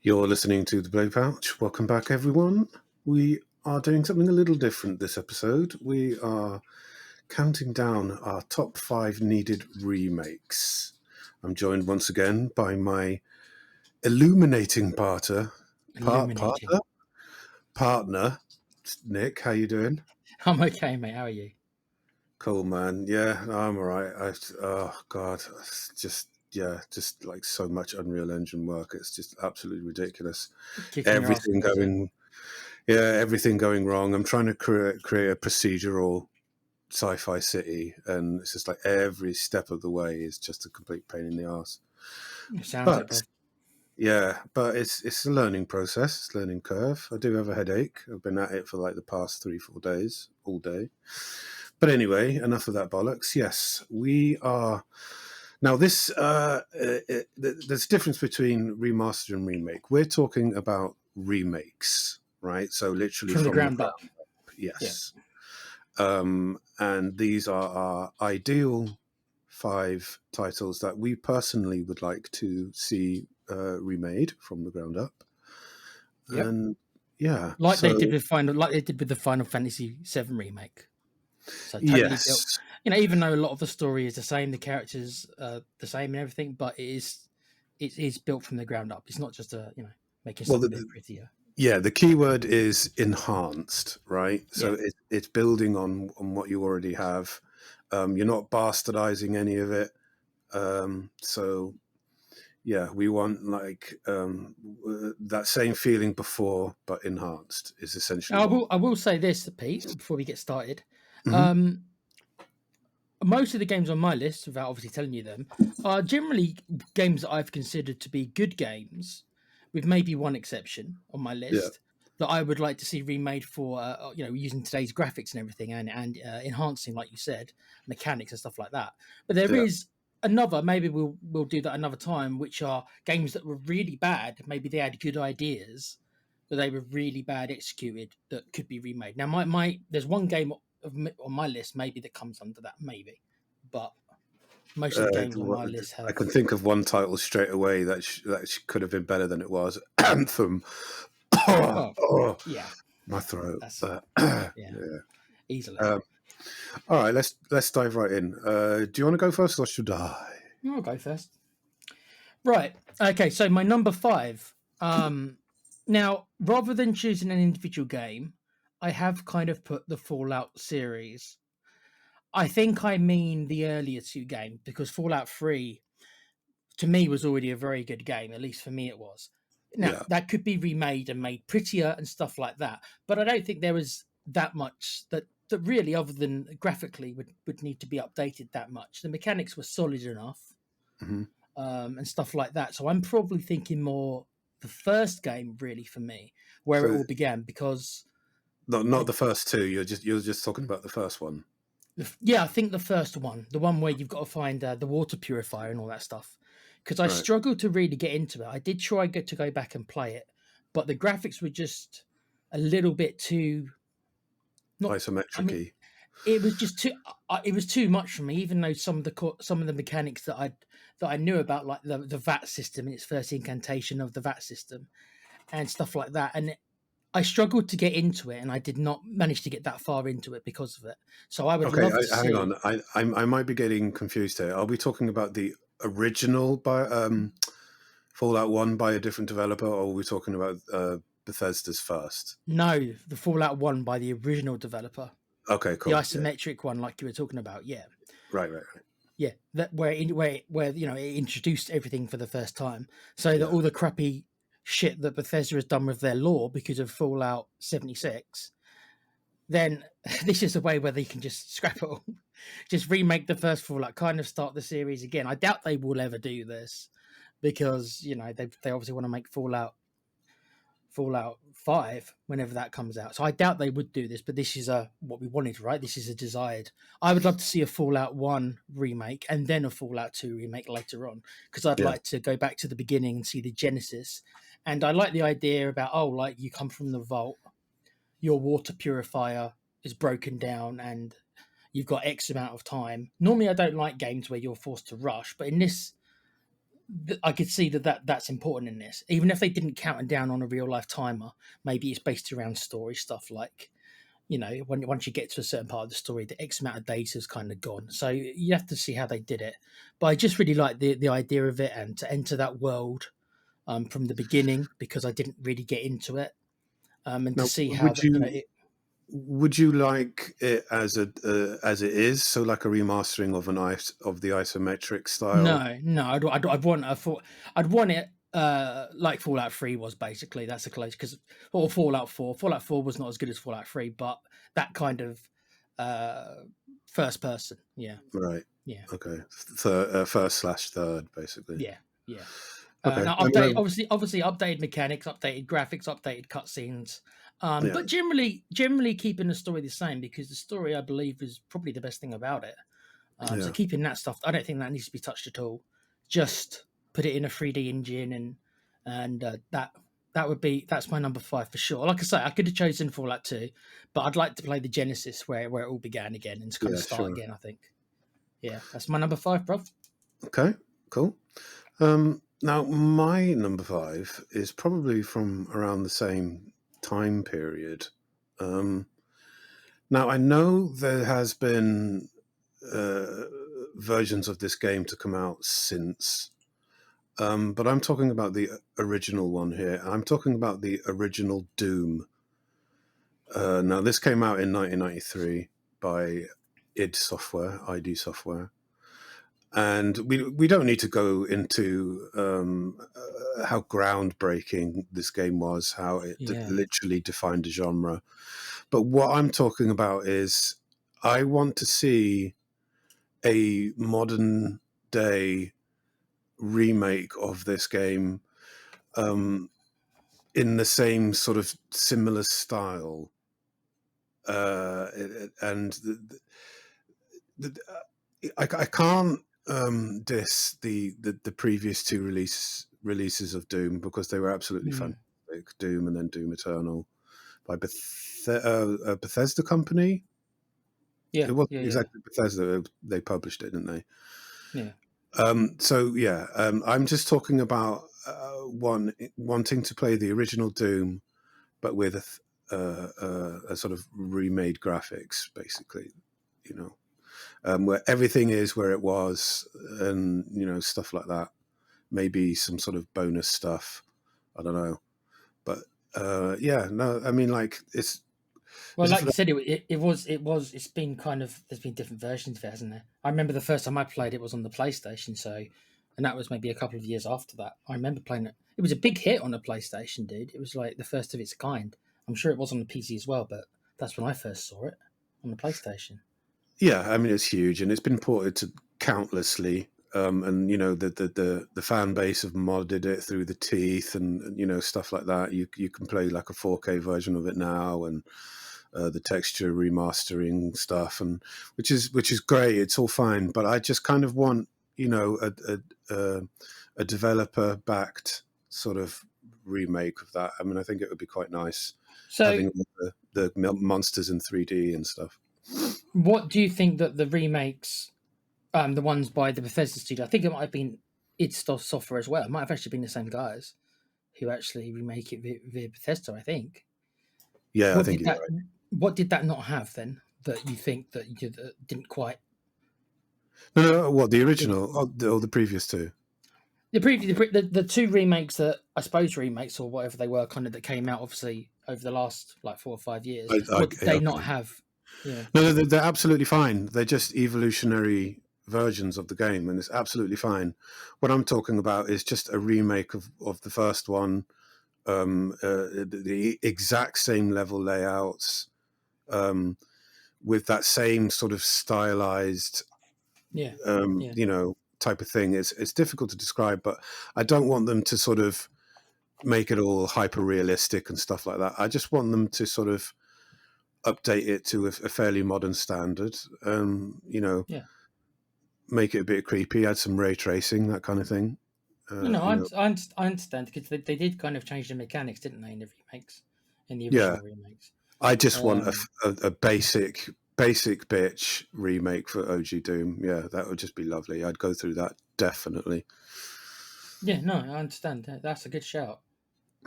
You're listening to The Blue Pouch. Welcome back, everyone. We are doing something a little different this episode. We are counting down our top 5 needed remakes. I'm joined once again by my illuminating Illuminating. partner, Nick. How you doing? I'm okay, mate. How are you? Cool, man. Yeah, I'm all right. Oh God, it's just like so much Unreal Engine work. It's just absolutely ridiculous. Kicking your ass, Everything is it? going everything going wrong. I'm trying to create a procedural sci-fi city, and it's just like every step of the way is just a complete pain in the ass. Sounds it, But bro. but it's a learning process, it's a learning curve. I do have a headache. I've been at it for like the past 3-4 days, all day. But anyway, enough of that bollocks. Yes, we are now. There's a difference between remaster and remake. We're talking about remakes, right? So literally From the from the ground ground. up. Yeah. Yes. And these are our ideal 5 titles that we personally would like to see remade from the ground up. Yep. And yeah, Like they did so with the Final Fantasy VII remake. So totally built. yes. Even though a lot of the story is the same, the characters are the same and everything, but it is built from the ground up. It's not just making Well, stuff a bit prettier. the key word is enhanced, right? So Yeah. it's building on what you already have. You're not bastardizing any of it. So yeah, we want like that same feeling before, but enhanced is essentially I what. will say this, Pete, before we get started. Mhm. Um, Most of the games on my list, without obviously telling you them, are generally games that I've considered to be good games, with maybe one exception on my Yeah. list that I would like to see remade for, using today's graphics and everything and enhancing, like you said, mechanics and stuff like that. But there Yeah. is another. Maybe we'll do that another time, which are games that were really bad. Maybe they had good ideas, but they were really bad executed that could be remade. Now, my there's one game on my list maybe that comes under that maybe, but most of the games on my list I have. can think of one title straight away that could have been better than it was. Anthem. Oh, Oh, oh, yeah, my throat. that's yeah, Yeah. easily. Um, all right, let's dive right in. Do you want to go first, or should I? I'll go first. Right. Okay. So my number 5. Now, rather than choosing an individual game, I have kind of put the Fallout series. I think I mean the earlier 2 games because Fallout 3 to me was already a very good game. At least for me, it was. Now Yeah. that could be remade and made prettier and stuff like that, but I don't think there was that much that really, other than graphically, would need to be updated that much. The mechanics were solid enough, Hmm. and stuff like that. So I'm probably thinking more the first game, really, for me, where it So all began. Because not I, the first 2. You're just talking about the first one. yeah, I think the first one, the one where you've got to find the water purifier and all that stuff, because I Right. struggled to really get into it. I did try to go back and play it, but the graphics were just a little bit too not. I mean, Isometric. it was just too. It was too much for me. Even though some of the mechanics that I knew about, like the VAT system in its first incantation of the VAT system and stuff like that, and I struggled to get into it, and I did not manage to get that far into it because of it. So I would Okay, love to hang on. see. I might be getting confused here. Are we talking about the original by Fallout 1 by a different developer, or are we talking about Bethesda's first? No, the Fallout 1 by the original developer, Okay, the cool. Yeah. isometric one, like you were talking about. Yeah, Right, right, right. yeah, that where it introduced everything for the first time, so that Yeah. all the crappy shit that Bethesda has done with their lore because of Fallout 76, then this is a way where they can just scrap it all, just remake the first Fallout, kind of start the series again. I doubt they will ever do this because they obviously want to make Fallout 5 whenever that comes out. So I doubt they would do this, but this is what we wanted, right? This is a desired. I would love to see a Fallout 1 remake and then a Fallout 2 remake later on, because I'd Yeah. like to go back to the beginning and see the genesis. And I like the idea about, like you come from the vault, your water purifier is broken down and you've got X amount of time. Normally I don't like games where you're forced to rush, but in this I could see that's important in this. Even if they didn't count it down on a real life timer, maybe it's based around story stuff like, once you get to a certain part of the story, the X amount of data is kind of gone. So you have to see how they did it. But I just really like the idea of it and to enter that world from the beginning because I didn't really get into it and to Now, see how would you like it as it is, so like a remastering of of the isometric style? no, I'd want I'd want it like Fallout 3 was basically. That's a close because or Fallout 4 was not as good as Fallout 3, but that kind of uh first person. Yeah, Right. yeah. Okay. First slash third, basically. Yeah, yeah. Okay. Now update obviously updated mechanics, updated graphics, updated cutscenes. Yeah. But generally keeping the story the same because the story I believe is probably the best thing about it. So Yeah. keeping that stuff, I don't think that needs to be touched at all. Just put it in a 3D engine and that's my number 5 for sure. Like I say, I could have chosen Fallout 2, but I'd like to play the Genesis where it all began again and to kind of Yeah. start Sure. again. I think. Yeah, that's my number 5, bro. Okay. Cool. Now, my number 5 is probably from around the same time period. Um, Now, I know there has been uh, versions of this game to come out since, but I'm talking about the original one here. I'm talking about the original Doom. Now, this came out in 1993 by ID Software. And we don't need to go into how groundbreaking this game was, how it Yeah. literally defined a genre. But what I'm talking about is I want to see a modern day remake of this game in the same sort of similar style. And I can't diss the previous two releases of Doom because they were absolutely Mm. fantastic. Doom and then Doom Eternal by Bethesda Company. Yeah, It wasn't yeah, yeah, exactly Bethesda; they published it, didn't they? yeah, So yeah, I'm just talking about wanting to play the original Doom, but with a sort of remade graphics, basically. You know, where everything is where it was, and stuff like that. Maybe some sort of bonus stuff. I don't know, but yeah, no, I mean, like Well, it's like you a, said, it's been kind of there's been different versions of it, hasn't there? I remember the first time I played it was on the PlayStation, and that was maybe a couple of years after that. I remember playing it. It was a big hit on the PlayStation, dude. It was like the first of its kind. I'm sure it was on the PC as well, but that's when I first saw it on the PlayStation. yeah. I mean, it's huge, and it's been ported to countlessly. And the fan base have modded it through the teeth, and stuff like that. You can play like a 4K version of it now, and the texture remastering stuff, and which is great. It's all fine, but I just kind of want a developer backed sort of remake of that. I mean, I think it would be quite nice So, having the monsters in 3D and stuff. what do you think that the remakes, the ones by the Bethesda studio? I think it might have been id Software as well. It might have actually been the same guys who actually remake it via Bethesda. I think. Yeah, I What think did you're that? right. What did that not have then? That you think that you didn't quite No, no, what the did? original or the previous two? The two remakes that I suppose remakes or whatever they were, kind of that came out obviously over the last like 4 or 5 years. What did they not Okay. have? Yeah, No, they're absolutely fine. They're just evolutionary versions of the game, and it's absolutely fine. What I'm talking about is just a remake of the first one, the exact same level layouts, um, with that same sort of stylized, yeah, yeah, type of thing. It's difficult to describe, but I don't want them to sort of make it all hyper realistic and stuff like that. I just want them to sort of update it to a fairly modern standard. yeah. Make it a bit creepy, add some ray tracing, that kind of thing. No, no, You know, I understand because they did kind of change the mechanics, didn't they, in the remakes, in the yeah. original remakes? I just want Um, a basic bitch remake for OG Doom. Yeah, that would just be lovely. I'd go through that definitely. Yeah, no, I understand. That's a good shout.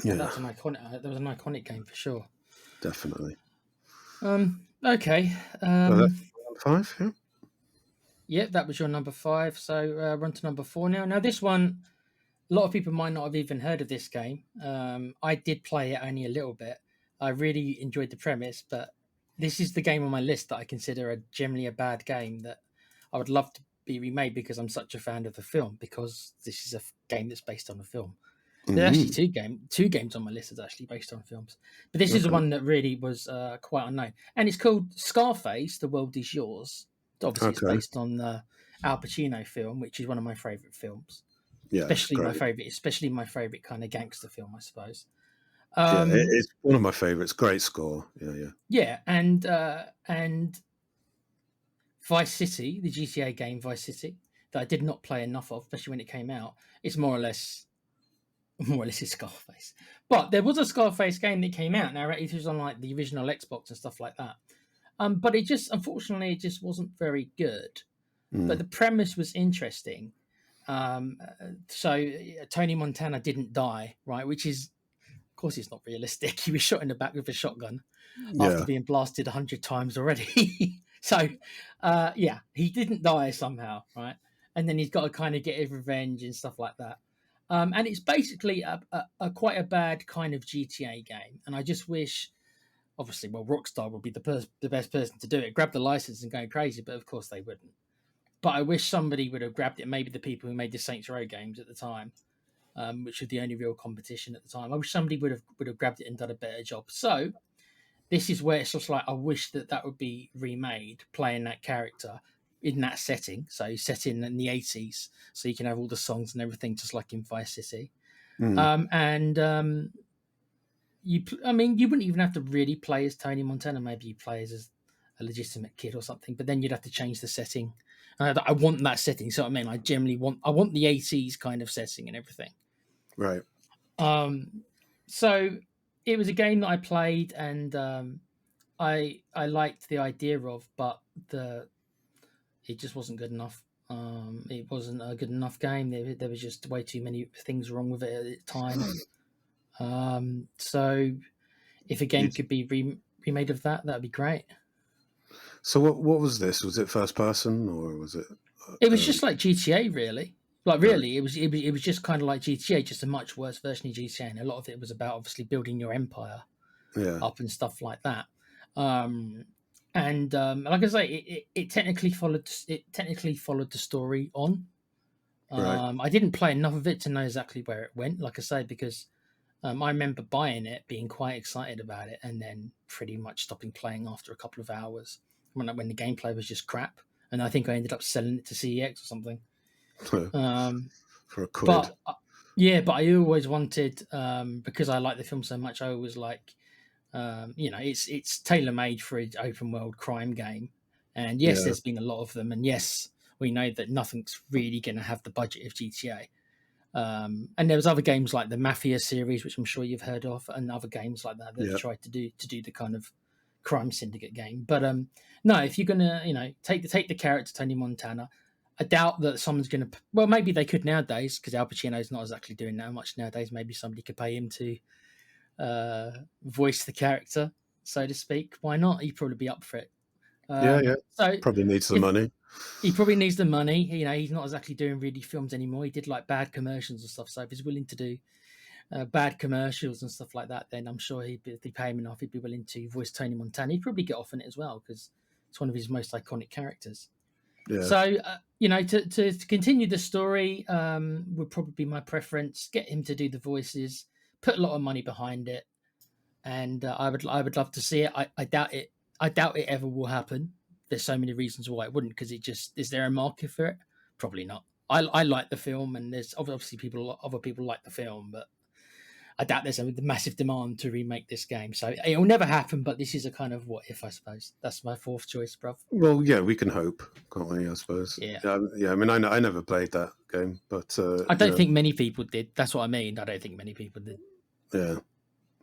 Yeah, That's an iconic. That was an iconic game for sure. definitely. Okay. So that's number 5. Yeah. Yeah, that was your number five. So we're on to number four now. Now this one, a lot of people might not have even heard of this game. I did play it only a little bit. I really enjoyed the premise, but this is the game on my list that I consider generally a bad game that I would love to be remade because I'm such a fan of the film. Because this is a game that's based on a film. There's actually Mm, two games on my list that's actually based on films, but this is the okay. one that really was quite unknown, and it's called Scarface: The World Is Yours. Obviously, it's Okay. based on the Al Pacino film, which is one of my favorite films, Yeah, it's great. especially my favorite kind of gangster film, I suppose. Yeah, Um, it's one of my favorites. Great score. Yeah, yeah. yeah, and Vice City, the GTA game Vice City, that I did not play enough of, especially when it came out. It's more or less is Scarface. But there was a Scarface game that came out. Now it was on like the original Xbox and stuff like that. But it just unfortunately it just wasn't very good. But Mm, the premise was interesting. Tony Montana didn't die, right? Which is, of course, it's not realistic. He was shot in the back with a shotgun after yeah. being blasted 100 times already. Yeah, he didn't die somehow, right? And then he's got to kind of get his revenge and stuff like that. And it's basically a quite a bad kind of GTA game. And I just wish, obviously, well, Rockstar would be the best person to do it, grab the license and go crazy, but of course they wouldn't. But I wish somebody would have grabbed it. Maybe the people who made the Saints Row games at the time, which were the only real competition at the time. I wish somebody would have grabbed it and done a better job. So this is where it's just like I wish that would be remade, playing that character in that setting. So set in the 80s, so you can have all the songs and everything, just like in Vice City. Mm, And I mean, you wouldn't even have to really play as Tony Montana. Maybe you play as a legitimate kid or something, but then you'd have to change the setting. I want that setting. So I mean, I want the 80s kind of setting and everything. right. Um, so it was a game that I played, and I liked the idea of, but the it just wasn't good enough. It wasn't a good enough game. There was just way too many things wrong with it at the time. So if a You, game could be remade of that, that'd be great. so what was this? Was it first person or was it? It was Um, just like GTA, really. Like right. really, it was just kind of like GTA, just a much worse version of GTA, and a lot of it was about obviously building your empire Yeah. up and stuff like that. Um, and like I say, it technically followed the story on. Right. I didn't play enough of it to know exactly where it went. Like I say, because I remember buying it, being quite excited about it, and then pretty much stopping playing after a couple of hours when the gameplay was just crap. And I think I ended up selling it to CEX or something. Um, For a quid. but yeah, but I always wanted, because I like the film so much. I always like, it's tailor made for an open world crime game. And yes, Yeah. there's been a lot of them, and yes, we know that nothing's really going to have the budget of GTA. And there was other games like the Mafia series, which I'm sure you've heard of, and other games like that have Yeah. tried to do the kind of crime syndicate game. But no, if you're gonna take the character Tony Montana, I doubt that someone's gonna. Well, maybe they could nowadays because Al Pacino's not exactly doing that much nowadays. Maybe somebody could pay him to voice the character, so to speak. Why not? He'd probably be up for it. Yeah. Yeah. So Probably needs the if money. he probably needs the money. He's not exactly doing really films anymore. He did like bad commercials and stuff. So if he's willing to do bad commercials and stuff like that, then I'm sure if they pay him enough, he'd be willing to voice Tony Montana. He'd probably get off on it as well because it's one of his most iconic characters. Yeah. So to continue the story would probably be my preference. Get him to do the voices, put a lot of money behind it, and I would love to see it. I doubt it. I doubt it ever will happen. There's so many reasons why it wouldn't. Because it just is there a market for it? Probably not. I like the film, and there's obviously other people like the film, but I doubt there's a massive demand to remake this game. So it will never happen. But this is a kind of what if, I suppose. That's my fourth choice, bruv. Well, yeah, we can hope, can't we? I suppose. Yeah. Yeah. I mean, I never played that game, but I don't think many people did. That's what I mean. I don't think many people did. yeah.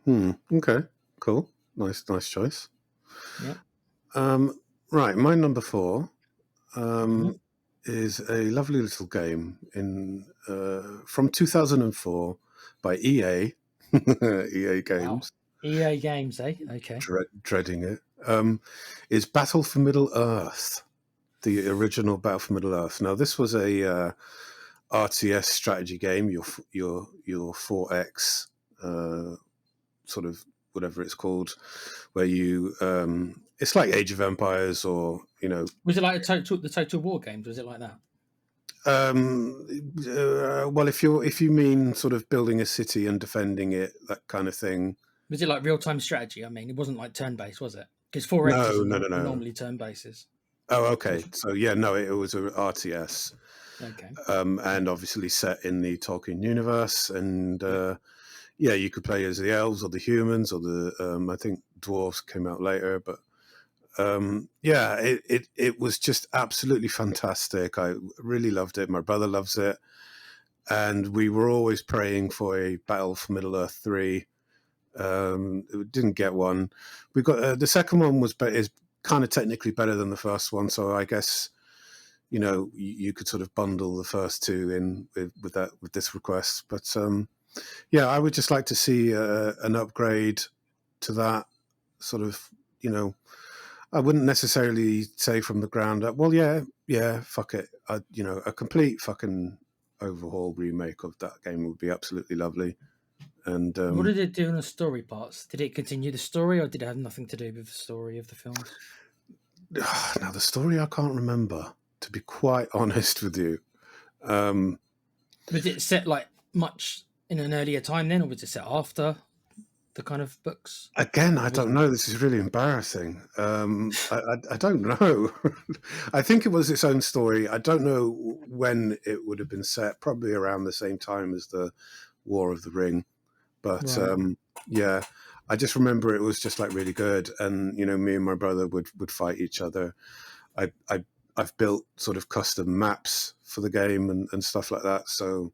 Hmm. Okay. Cool. Nice choice. Yeah. Right. My number 4 Mhm. is a lovely little game in from 2004 by EA, EA Wow. Games. EA Games, eh? Okay. Dreading it. Is Battle for Middle Earth, the original Battle for Middle Earth. Now, this was a RTS strategy game. Your 4X sort of whatever it's called, where you it's like Age of Empires or Was it like the Total War games? Was it like that? well, if you mean sort of building a city and defending it, that kind of thing. Was it like real time strategy? I mean, it wasn't like turn based, was it? Because 4Xs No, are, no, no, are no. normally turn bases. Oh, okay. So yeah, no, it was a RTS, Okay. and obviously set in the Tolkien universe, and yeah, you could play as the elves or the humans or the I think dwarves came out later, but yeah, it was just absolutely fantastic. I really loved it. My brother loves it, and we were always praying for a Battle for Middle Earth 3. We didn't get one. We got the second one is kind of technically better than the first one, so I guess you could sort of bundle the first two in with this request. But yeah, I would just like to see an upgrade to that sort of. I wouldn't necessarily say from the ground up. Well, yeah, fuck it. A complete fucking overhaul remake of that game would be absolutely lovely. And What did it do in the story parts? Did it continue the story, or did it have nothing to do with the story of the films? now the story I can't remember, to be quite honest with you. Um, Was it set like much in an earlier time then, or was it set after the kind of books? Again, I Or was don't know. This is really embarrassing. I don't know. I think it was its own story. I don't know when it would have been set. Probably around the same time as the War of the Ring. But right? yeah, I just remember it was just like really good. And me and my brother would fight each other. I've built sort of custom maps for the game and stuff like that. So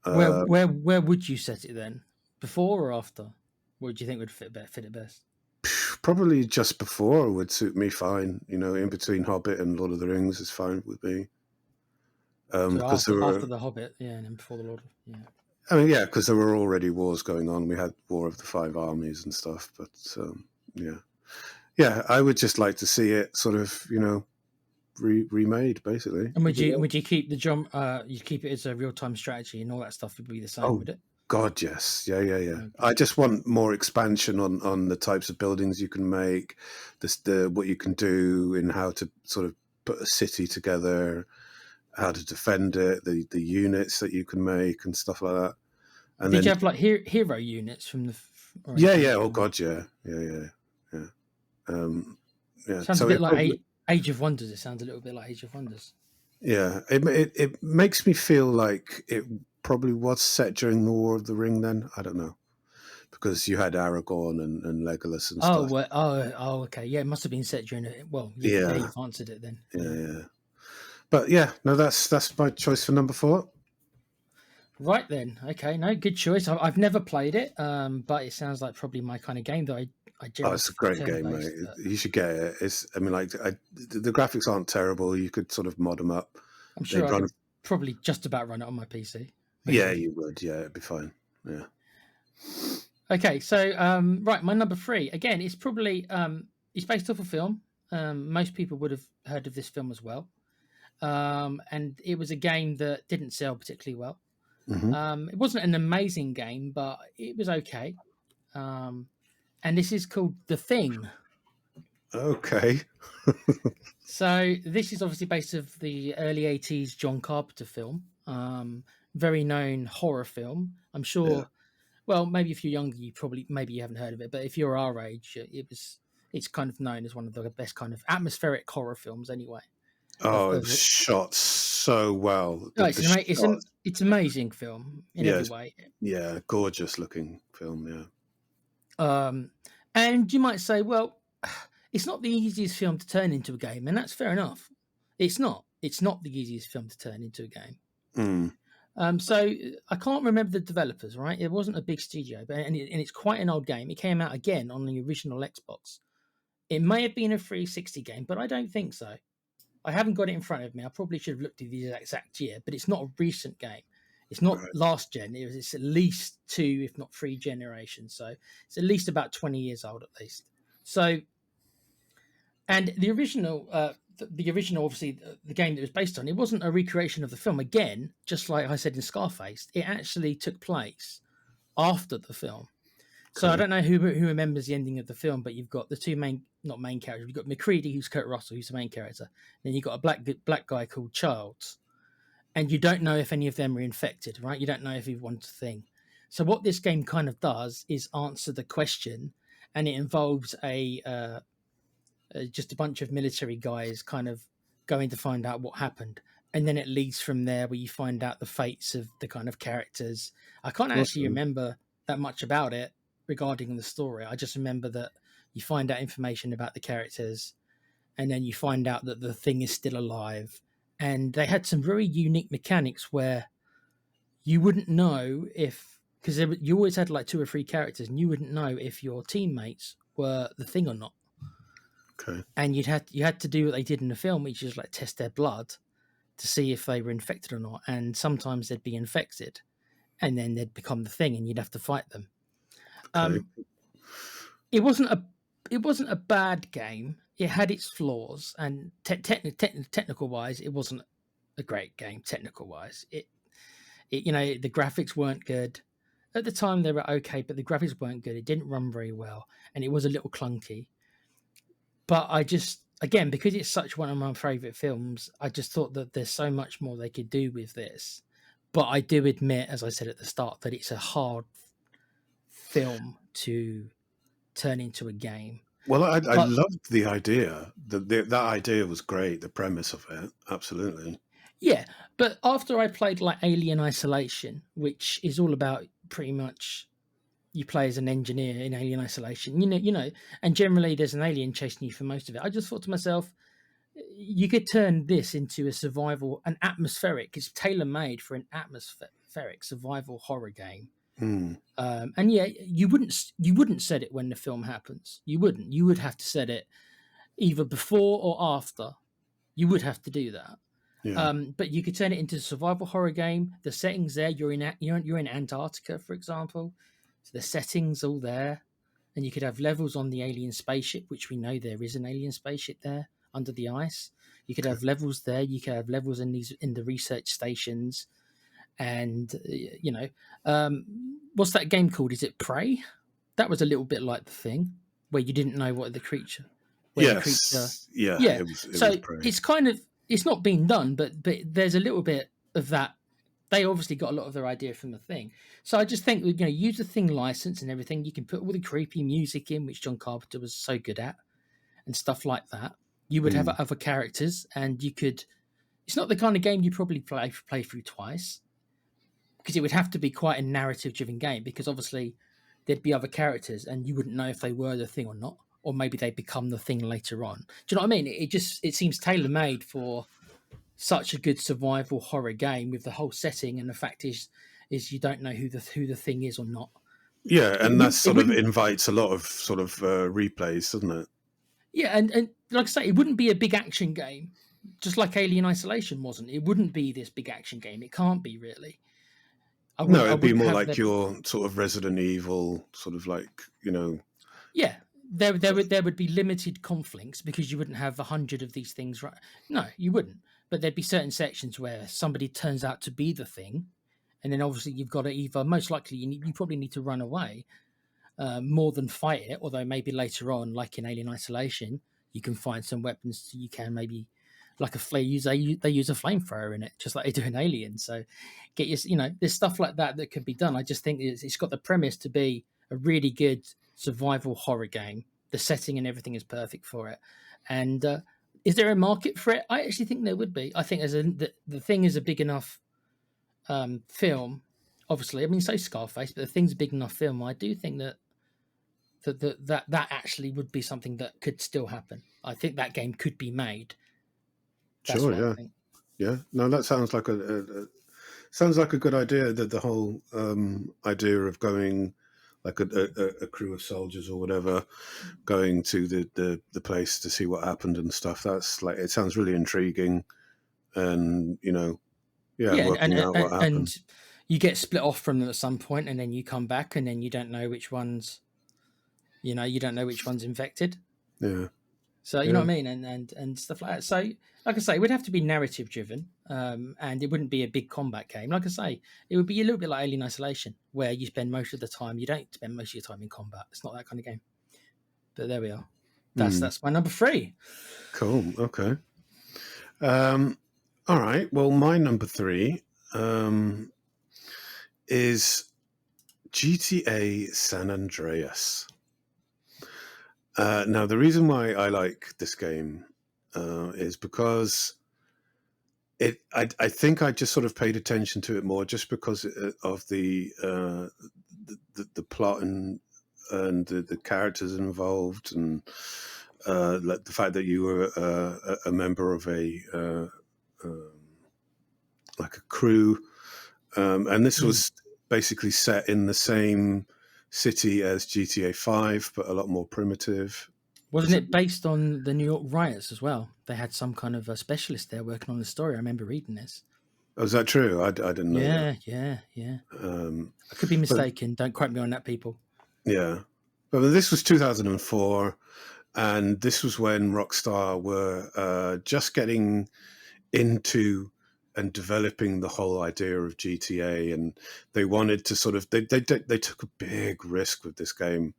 Where uh, where where would you set it then? Before or after? What do you think would fit it best? probably just before would suit me fine. In between Hobbit and Lord of the Rings is fine with me. So Because there after were, the Hobbit, yeah, and then before the Lord. Yeah. I mean, yeah, because there were already wars going on. We had War of the Five Armies and stuff. But yeah, yeah, I would just like to see it sort of, remade, basically. And Would be would you keep the jump? You keep it as a real time strategy, and all that stuff would be the same, Oh would it? God, yes, yeah, yeah, yeah. Okay. I just want more expansion on the types of buildings you can make, the what you can do in how to sort of put a city together, how to defend it, the units that you can make and stuff like that. And Did you then have like hero units from or yeah, anything yeah, like oh that? God, yeah, yeah, yeah, yeah, um, yeah. Sounds a So bit it like probably Age of Wonders. It sounds a little bit like Age of Wonders. yeah, it makes me feel like it probably was set during the War of the Ring. Then I don't know because you had Aragorn and Legolas and Oh, stuff. well, okay. Yeah, it must have been set during it. Well, there Yeah, you've answered it then. yeah, Yeah. yeah. But yeah, no, that's my choice for number four. Right then. Okay. No, good choice. I've never played it, but it sounds like probably my kind of game. Though I Oh, generally it's a prefer great turn game, mate. based. But You should get it. I mean, like, the graphics aren't terrible. You could sort of mod them up. I'm sure They'd I run. could probably just about run it on my PC. Yeah, Maybe. you would. Yeah, it'd be fine. Yeah. Okay. So right, my number three again. It's probably it's based off a film. Most people would have heard of this film as well. And it was a game that didn't sell particularly well. Hmm. It wasn't an amazing game, but it was okay. And this is called The Thing. Okay. So this is obviously based of the early '80s John Carpenter film, very known horror film. I'm Yeah. sure. Well, maybe if you're younger, you probably maybe you haven't heard of it, but if you're our age, it's kind of known as one of the best kind of atmospheric horror films anyway. Oh, it Of was shot so well. no, The shots. it's amazing film in every Yes. way. Yeah. Gorgeous looking film. Yeah. Um, and you might say, well, it's not the easiest film to turn into a game, and that's fair enough. It's not. It's not the easiest film to turn into a game. Mm. So I can't remember the developers, right? It wasn't a big studio, but and it's quite an old game. It came out again on the original Xbox. It may have been a 360 game, but I don't think so. I haven't got it in front of me. I probably should have looked at the exact year, but it's not a recent game. It's not Right. last gen. It's at least 2, if not 3 generations. So it's at least about 20 years old, at least. So, and the original, the original, obviously, the game that it was based on, it wasn't a recreation of the film. Again, just like I said in Scarface, it actually took place after the film. So I Okay. don't know who remembers the ending of the film, but you've got the two not main characters. You've got McCready, who's Kurt Russell, who's the main character. Then you've got a black guy called Childs, and you don't know if any of them are infected, right? You don't know if everyone's a thing. So what this game kind of does is answer the question, and it involves just a bunch of military guys kind of going to find out what happened. And then it leads from there where you find out the fates of the kind of characters. I can't actually Awesome. remember that much about it regarding the story. I just remember that you find out information about the characters, and then you find out that the thing is still alive. And they had some very unique mechanics where you wouldn't know if, because you always had like 2 or 3 characters, and you wouldn't know if your teammates were the thing or not. Okay. And you had to do what they did in the film, which is like test their blood to see if they were infected or not. And sometimes they'd be infected, and then they'd become the thing, and you'd have to fight them. Okay. It wasn't a bad game. It had its flaws, and technical wise, it wasn't a great game. Technical wise, the graphics weren't good. At the time, they were okay, but the graphics weren't good. It didn't run very well, and it was a little clunky. But I just, again, because it's such one of my favorite films, I just thought that there's so much more they could do with this. But I do admit, as I said at the start, that it's a hard film to turn into a game. Well, I But loved the idea. That idea was great. The premise of it, absolutely. yeah, but after I played like Alien Isolation, which is all about pretty much you play as an engineer in Alien Isolation, and generally there's an alien chasing you for most of it. I just thought to myself, you could turn this into an atmospheric. It's tailor made for an atmospheric survival horror game. Mm. And yeah, you wouldn't set it when the film happens. You wouldn't. You would have to set it either before or after. You would have to do that. Yeah. But you could turn it into a survival horror game. The settings there, you're in Antarctica, for example. So the settings all there, and you could have levels on the alien spaceship, which we know there is an alien spaceship there under the ice. You could have levels there. You could have levels in the research stations, and what's that game called? Is it Prey? That was a little bit like the thing where you didn't know what the creature, where the creature. Yes. Yeah. Yeah, It was so prey. it's kind of it's not been done, but there's a little bit of that. They obviously got a lot of their idea from the thing. So I just think use the thing license and everything. You can put all the creepy music in, which John Carpenter was so good at, and stuff like that. You would have Mm. other characters, and you could. It's not the kind of game you probably play through twice, because it would have to be quite a narrative-driven game. Because obviously there'd be other characters, and you wouldn't know if they were the thing or not, or maybe they become the thing later on. Do you know what I mean? It seems tailor made for such a good survival horror game with the whole setting, and the fact is you don't know who the thing is or not. Yeah, and that It sort of wouldn't. invites a lot of sort of replays, doesn't it? Yeah, and like I say, it wouldn't be a big action game, just like Alien Isolation wasn't. It wouldn't be this big action game. It can't be really. No, I it'd be wouldn't more have like the. your sort of Resident Evil, sort of like Yeah, there would be limited conflicts because you wouldn't have 100 of these things, right? No, you wouldn't. But there'd be certain sections where somebody turns out to be the thing, and then obviously you've got to either most likely you probably need to run away more than fight it. Although maybe later on, like in Alien Isolation, you can find some weapons. So you can maybe like a flame use they use a flamethrower in it, just like they do in Alien. So get your there's stuff like that that could be done. I just think it's got the premise to be a really good survival horror game. The setting and everything is perfect for it. And is there a market for it? I actually think there would be. I think the thing is a big enough film. Obviously, I mean, so Scarface, but the thing's a big enough film. I do think that actually would be something that could still happen. I think that game could be made. That's sure, what I yeah, think. yeah. No, that sounds like a sounds like a good idea. That the whole idea of going like a crew of soldiers or whatever going to the place to see what happened and stuff. That's like, it sounds really intriguing, and Yeah, working out what and happened. you get split off from them at some point, and then you come back, and then you don't know which ones, you don't know which one's infected. Yeah, So you know yeah. what I mean, and stuff like that. So, like I say, it would have to be narrative driven, and it wouldn't be a big combat game. Like I say, it would be a little bit like Alien Isolation, where you spend most of the time. You don't spend most of your time in combat. It's not that kind of game. But there we are. Mm, That's my number three. cool. Okay. Um, all right. Well, my number three is GTA San Andreas. Now, the reason why I like this game is because I think I just sort of paid attention to it more just because of the plot and the characters involved, and like the fact that you were a member of um, like a crew, and this Mm. was basically set in the same city as GTA 5, but a lot more primitive. Wasn't Because it it based on the New York riots as well? They had some kind of a specialist there working on the story. I remember reading this. was that true? I didn't know that. Yeah. Um, I could be but mistaken. Don't quote me on that, people. yeah, but this was 2004, and this was when Rockstar were just getting into and developing the whole idea of GTA, and they wanted to sort of they took a big risk with this game.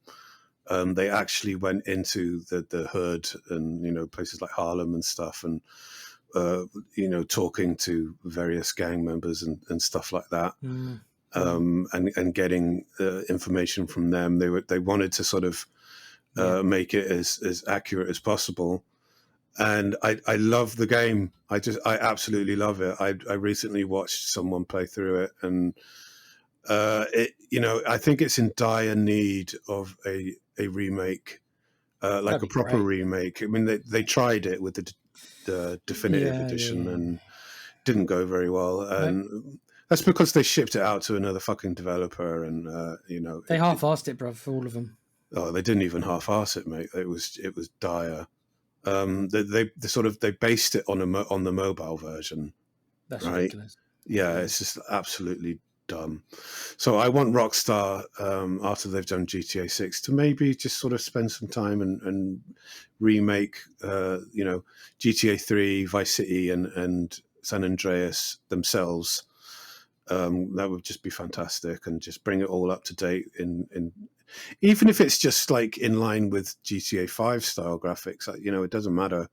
They actually went into the hood and places like Harlem and stuff, and talking to various gang members and stuff like that, Mm, mm, and getting information from them. They wanted to sort of yeah. make it as accurate as possible. And I love the game. I absolutely love it. I recently watched someone play through it, and I think it's in dire need of a remake, like That'd a be proper great. remake. I mean, they tried it with the definitive edition Yeah. and didn't go very well, No, and that's because they shipped it out to another fucking developer, and they half-assed it, bruv, for all of them. oh, they didn't even half-ass it, mate. It was dire. They sort of they based it on on the mobile version, That's right? ridiculous. Yeah, Yeah. it's just absolutely dumb. So I want Rockstar, after they've done GTA 6, to maybe just sort of spend some time and remake, GTA 3, Vice City, and San Andreas themselves. That would just be fantastic, and just bring it all up to date in even if it's just like in line with GTA 5 style graphics. It doesn't matter.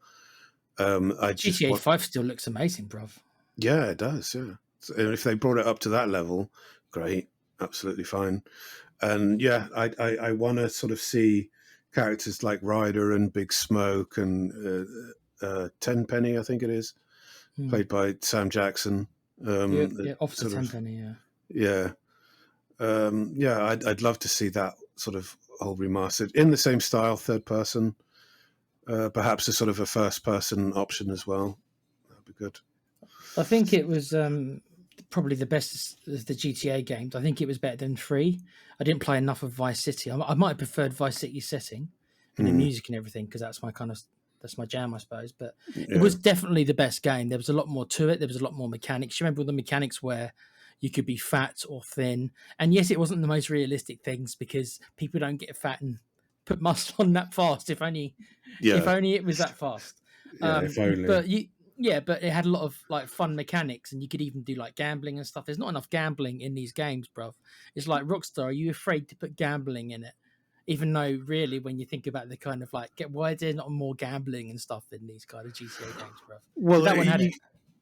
I just GTA want, 5 still looks amazing, bruv. yeah, it does. Yeah, and if they brought it up to that level, great, absolutely fine. And yeah, I want to sort of see characters like Ryder and Big Smoke and Tenpenny, I think it is, Mm. played by Sam Jackson. Yeah, Officer Sort of, Tenpenny, yeah. yeah, yeah. I'd love to see that sort of whole remastered in the same style, third person, perhaps a sort of a first person option as well. That'd be good. I think it was probably the best of the GTA games. I think it was better than 3. I didn't play enough of Vice City. I might have preferred Vice City's setting and the Mm, music and everything because that's my jam, I suppose. But it yeah, was definitely the best game. There was a lot more to it. There was a lot more mechanics. You remember all the mechanics where you could be fat or thin, and yes, it wasn't the most realistic things because people don't get fat and put muscle on that fast. If yeah, only it was that fast. yeah. If only. But yeah, but it had a lot of like fun mechanics, and you could even do like gambling and stuff. There's not enough gambling in these games, bruv. It's like Rockstar. Are you afraid to put gambling in it? Even though, really, when you think about the kind of like, why is there not more gambling and stuff in these kind of GTA games, bruv? But Well, that one had it.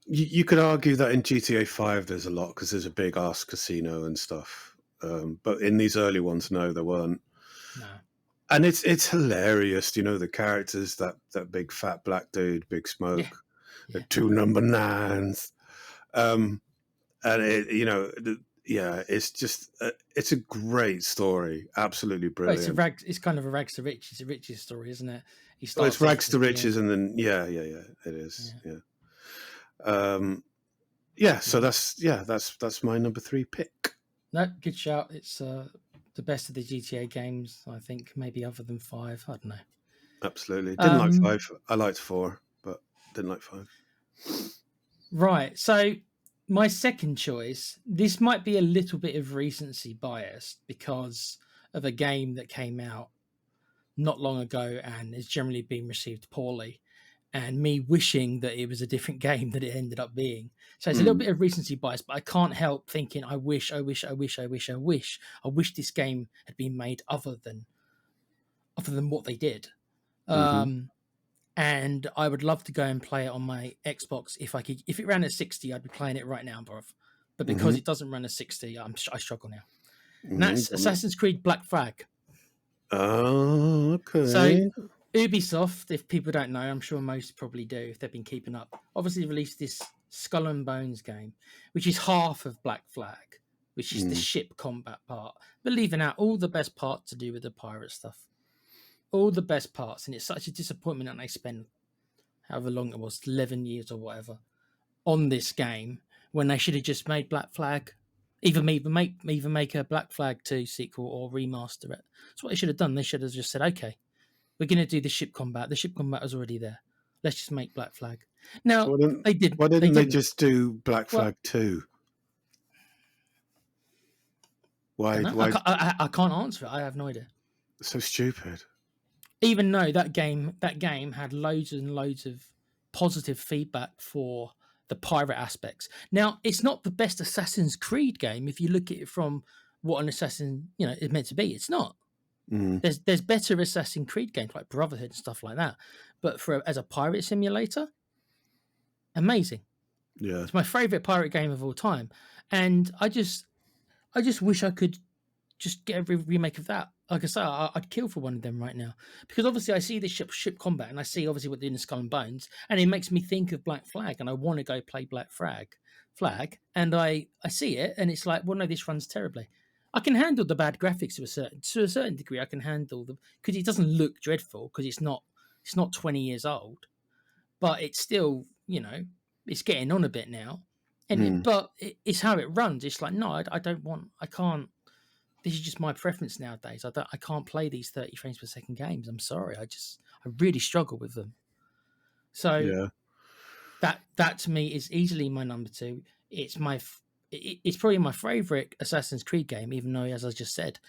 you could argue that in GTA 5 there's a lot because there's a big ass casino and stuff. But in these early ones, no, there weren't. No. And it's hilarious, the characters, that big fat black dude, Big Yeah. Smoke, the Yeah. two number nines. Um, and yeah, it's just it's a great story, absolutely Well, brilliant. It's kind of a rags to riches. It's a riches story, isn't it? He Well, it's starts off rags to just being, riches, and then yeah, it is. yeah, Yeah. Um, yeah, so yeah. that's my number 3 pick. No, good shout. It's the best of the GTA games, I think, maybe other than 5. I don't know. Absolutely. Didn't like Um, 5. I liked 4, but didn't like 5. right. So my second choice, this might be a little bit of recency bias because of a game that came out not long ago and is generally being received poorly, and me wishing that it was a different game that it ended up being. So it's a little Mm. bit of recency bias, but I can't help thinking, I wish this game had been made other than what they did. Hmm. Um, and I would love to go and play it on my Xbox if I could. If it ran at 60, I'd be playing it right now, bruv. But because Hmm. it doesn't run at 60, I struggle now. And Hmm. that's Assassin's Creed Black Flag. Oh, So okay. Ubisoft, if people don't know, I'm sure most probably do if they've been keeping up, obviously released this Skull and Bones game, which is half of Black Flag, which is the Mm. ship combat part, but leaving out all the best parts to do with the pirate stuff. All the best parts. And it's such a disappointment that they spend however long it was, 11 years or whatever, on this game when they should have just made Black Flag. Either make a Black Flag 2 sequel or remaster it. That's what they should have done. They should have just said, okay, we're going to do the ship combat. The ship combat was already there. Let's just make Black Flag. So Now they did. why They didn't they didn't. just do Black Well, Flag 2? I don't Why know. why I can't answer it. I have no idea. so stupid? Even though that game had loads and loads of positive feedback for the pirate aspects. Now it's not the best Assassin's Creed game if you look at it from what an assassin is meant to be. It's not. Mm. There's better Assassin's Creed games like Brotherhood and stuff like that, but as a pirate simulator, amazing. Yeah. It's my favorite pirate game of all time, and I just wish I could just get a remake of that. Like I say, I'd kill for one of them right now because obviously I see this ship combat and I see obviously what they're doing in Skull and Bones, and it makes me think of Black Flag, and I want to go play Black Flag, and I see it, and it's like, well, no, this runs terribly. I can handle the bad graphics to a certain degree. I can handle them because it doesn't look dreadful because it's not 20 years old, but it's still it's getting on a bit now, Mm. but it's how it runs. It's like, no, I don't want, I can't. This is just my preference nowadays. I can't play these 30 frames per second games. I'm sorry. I really struggle with them. So Yeah. that to me is easily my number two. It's probably my favorite Assassin's Creed game, even though, as I just said,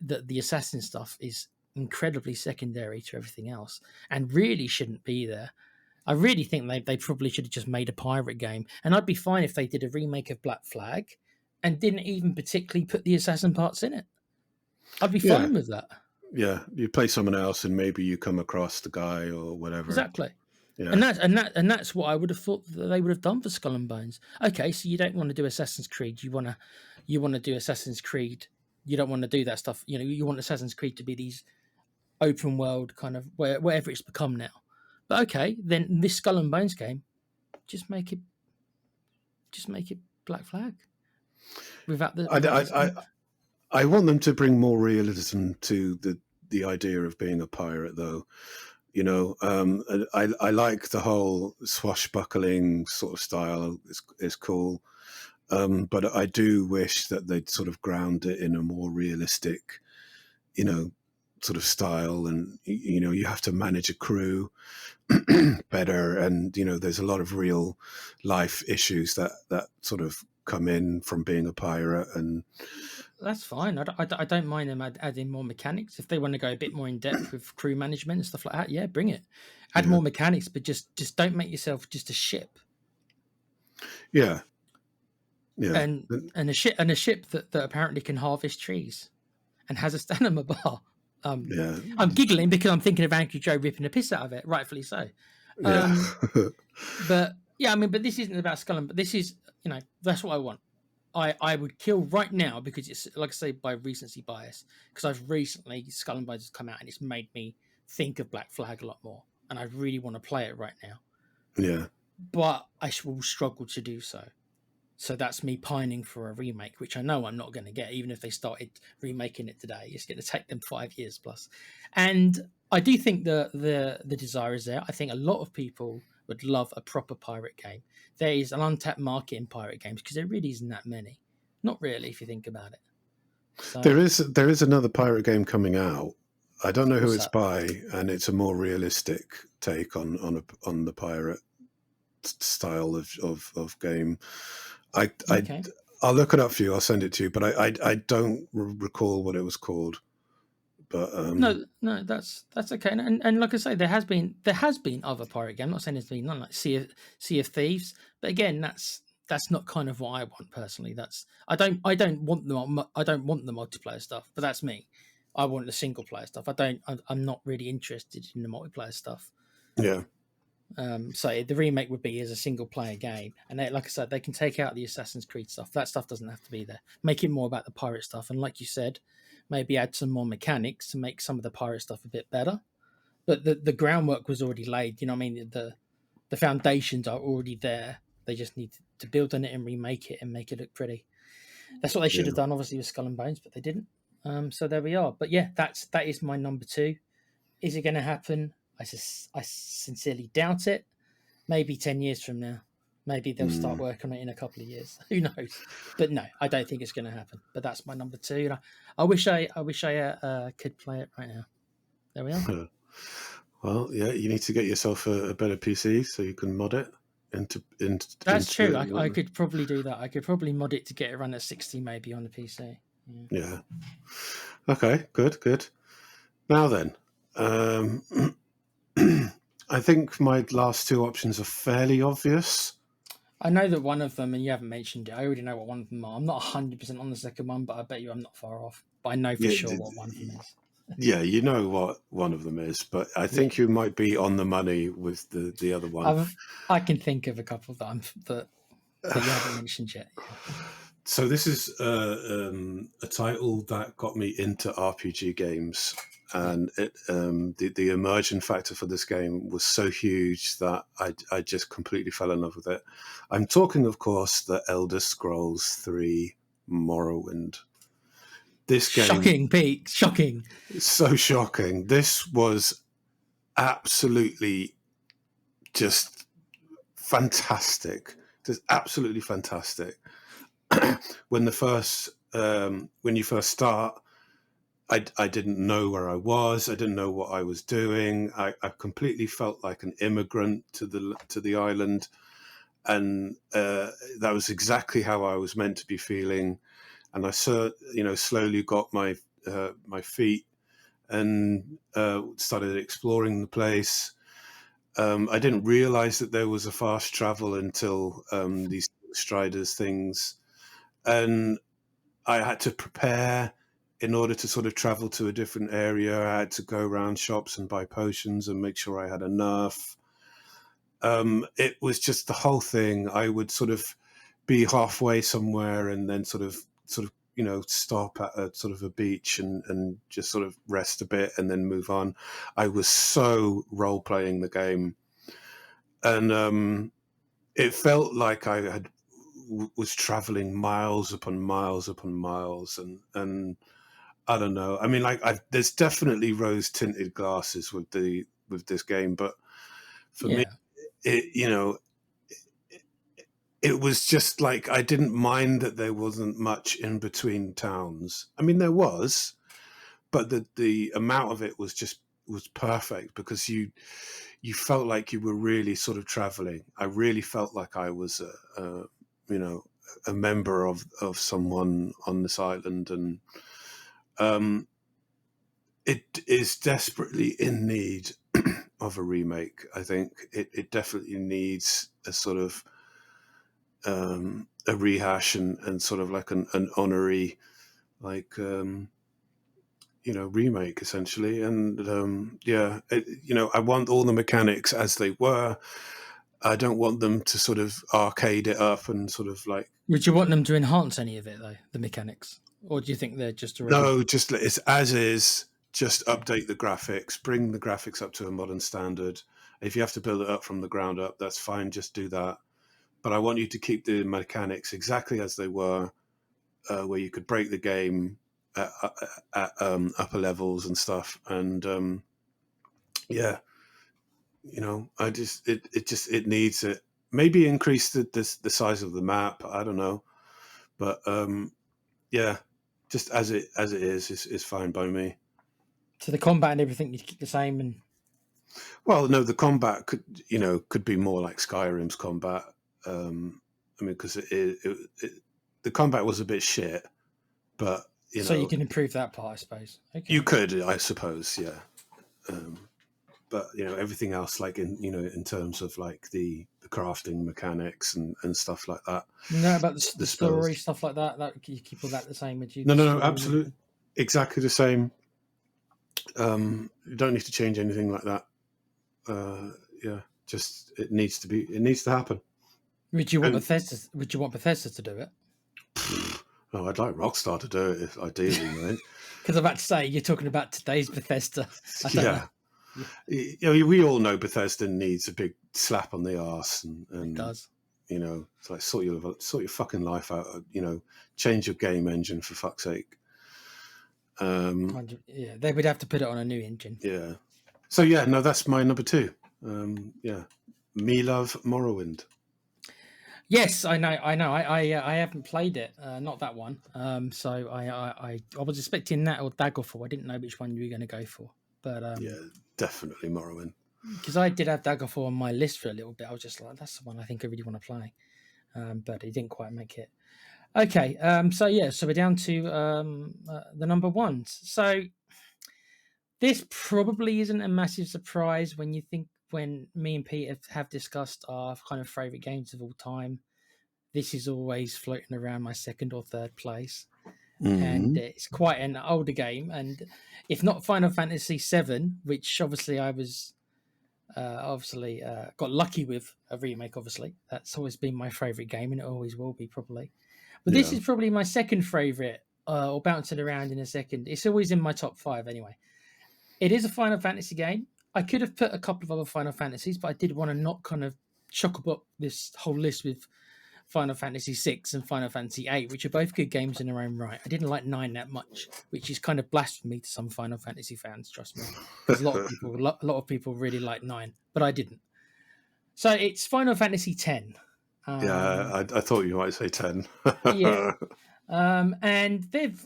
that the assassin stuff is incredibly secondary to everything else and really shouldn't be there. I really think they probably should have just made a pirate game, and I'd be fine if they did a remake of Black Flag and didn't even particularly put the assassin parts in it. I'd be Yeah. fine with that. Yeah. You play someone else and maybe you come across the guy or whatever. Exactly. And Yeah. that's what I would have thought that they would have done for Skull and Bones. Okay, so you don't want to do Assassin's Creed. You wanna do Assassin's Creed. You don't want to do that stuff. You want Assassin's Creed to be these open world kind of whatever it's become now. But okay, then this Skull and Bones game, just make it just make it Black Flag without the I, without I, I, the I want them to bring more realism to the idea of being a pirate, though. I like the whole swashbuckling sort of style. Is cool, but I do wish that they'd sort of ground it in a more realistic, you know, sort of style. And you have to manage a crew better, and there's a lot of real life issues that sort of come in from being a pirate. And That's fine. I don't mind them adding more mechanics if they want to go a bit more in depth with crew management and stuff like that. Yeah, bring it. Add yeah, more mechanics, but just don't make yourself just a ship yeah, yeah, and a ship that apparently can harvest trees and has a stamina bar. yeah, I'm giggling because I'm thinking of Angry Joe ripping the piss out of it, rightfully so. yeah. Um, but yeah, I mean, but this isn't about Skull and. But this is, that's what I want. I would kill right now because it's like I say by recency bias because I've recently Skull and Bones has come out and it's made me think of Black Flag a lot more and I really want to play it right now, Yeah, but I will struggle to do so. So that's me pining for a remake, which I know I'm not going to get, even if they started remaking it today. It's going to take them 5 years plus. And I do think the desire is there. I think a lot of people would love a proper pirate game. There is an untapped market in pirate games because there really isn't that many. Not really, if you think about it. So There is another pirate game coming out. I don't know who what's it's that? by, and it's a more realistic take on the pirate style of game. I Okay. I'll look it up for you. I'll send it to you, but I don't recall what it was called. But No, that's okay. And like I say, there has been other pirate games. I'm not saying there's been none like Sea of Thieves, but again, that's not kind of what I want personally. That's I don't want I don't want the multiplayer stuff, but that's me. I want the single player stuff. I'm not really interested in the multiplayer stuff. yeah, So the remake would be as a single player game, and like I said, they can take out the Assassin's Creed stuff. That stuff doesn't have to be there. Make it more about the pirate stuff, and like you said, maybe add some more mechanics to make some of the pirate stuff a bit better. But the groundwork was already laid. You know what I mean? The foundations are already there. They just need to build on it and remake it and make it look pretty. That's what they should yeah. have done, obviously, with Skull and Bones, but they didn't. So there we are. But yeah, that is my number two. Is it going to happen? I sincerely doubt it. Maybe 10 years from now. Maybe they'll start Mm. working on it in a couple of years. Who knows? But no, I don't think it's going to happen. But that's my number two. And I wish I could play it right now. There we are. Well, yeah, you need to get yourself a better PC so you can mod it That's true. I into could probably do that. I could probably mod it to get it run at 60 maybe on the PC. Yeah. yeah. Okay, good. Now then, um, I think my last two options are fairly obvious. I know that one of them, and you haven't mentioned it. I already know what one of them are. I'm not 100% on the second one, but I bet you I'm not far off. But I know for Yeah, sure what one of them is. yeah, you know what one of them is, but I Yeah. think you might be on the money with the other one. I can think of a couple that you haven't mentioned yet. Yeah. So this is a title that got me into RPG games, Yeah. and the immersion factor for this game was so huge that I just completely fell in love with it. I'm talking, of course, the Elder Scrolls 3 Morrowind. This game Shocking, Pete. Shocking. is so shocking. This was absolutely just fantastic. Just absolutely fantastic. When you first start, I didn't know where I was. I didn't know what I was doing. I completely felt like an immigrant to the island, and that was exactly how I was meant to be feeling. And slowly got my feet and started exploring the place. I didn't realize that there was a fast travel until these Striders things, and I had to prepare in order to sort of travel to a different area. I had to go around shops and buy potions and make sure I had enough. It was just the whole thing. I would sort of be halfway somewhere and then stop at a sort of a beach and just sort of rest a bit and then move on. I was so role playing the game, and it felt like was traveling miles upon miles upon miles, and I don't know. I mean, there's definitely rose tinted glasses with this game, but for me, Yeah. it you know it was just like I didn't mind that there wasn't much in between towns. I mean, there was, but the amount of it was perfect because you felt like you were really sort of traveling. I really felt like I was you know a member of someone on this island, and um, it is desperately in need of a remake. I think it definitely needs a sort of a rehash and sort of like an honorary like remake essentially. And I want all the mechanics as they were. I don't want them to sort of arcade it up and sort of like, Would you want them to enhance any of it though, the mechanics, or do you think they're just already? no, just it's as is. Just Okay. update the graphics, bring the graphics up to a modern standard. If you have to build it up from the ground up, that's fine. Just do that. But I want you to keep the mechanics exactly as they were, where you could break the game at upper levels and stuff. And yeah, I just it needs it. Maybe increase the size of the map. I don't know, but yeah, just as it is fine by me. So the combat and everything you keep the same, and Well, no, the combat could be more like Skyrim's combat. I mean, because the combat was a bit shit, but so you can improve that part, I suppose. Okay. you could, I suppose, yeah. But everything else, like in terms of like the crafting mechanics and stuff like that, No, about the the spells. story stuff like that. That you keep all that the same with you. No, The no, no, story and absolutely, everything. exactly the same. You don't need to change anything like that. Yeah, just it needs to happen. Would you want And Bethesda? Would you want Bethesda to do it? oh, I'd like Rockstar to do it if ideally, mate. Because I'm about to say you're talking about today's Bethesda. I don't know. Yeah. We all know Bethesda needs a big slap on the arse, It and does. it's like sort your fucking life out. Change your game engine for fuck's sake. Yeah, they would have to put it on a new engine. Yeah. So yeah, no, that's my number 2. Yeah, me love Morrowind. Yes, I know. I haven't played it, not that one. So I was expecting that or Daggerfall. I didn't know which one you were going to go for, but Yeah, definitely Morrowind. because I did have Daggerfall on my list for a little bit, I was just like, that's the one I think I really want to play. But it didn't quite make it. Okay, so yeah, so we're down to the number ones. So this probably isn't a massive surprise when me and Pete have discussed our kind of favorite games of all time. This is always floating around my second or third place, and it's quite an older game. And if not Final Fantasy VII, which obviously I was got lucky with a remake. Obviously, that's always been my favorite game, and it always will be probably. But this Yeah. is probably my second favorite. I'll bounce it around in a second. It's always in my top 5 anyway. It is a Final Fantasy game. I could have put a couple of other Final Fantasies, but I did want to not kind of chock up this whole list with Final Fantasy VI and Final Fantasy VIII, which are both good games in their own right. I didn't like 9 that much, which is kind of blasphemy to some Final Fantasy fans, trust me, because a lot of people really like 9, but I didn't. So it's Final Fantasy X. Yeah, I thought you might say 10. Yeah, and they've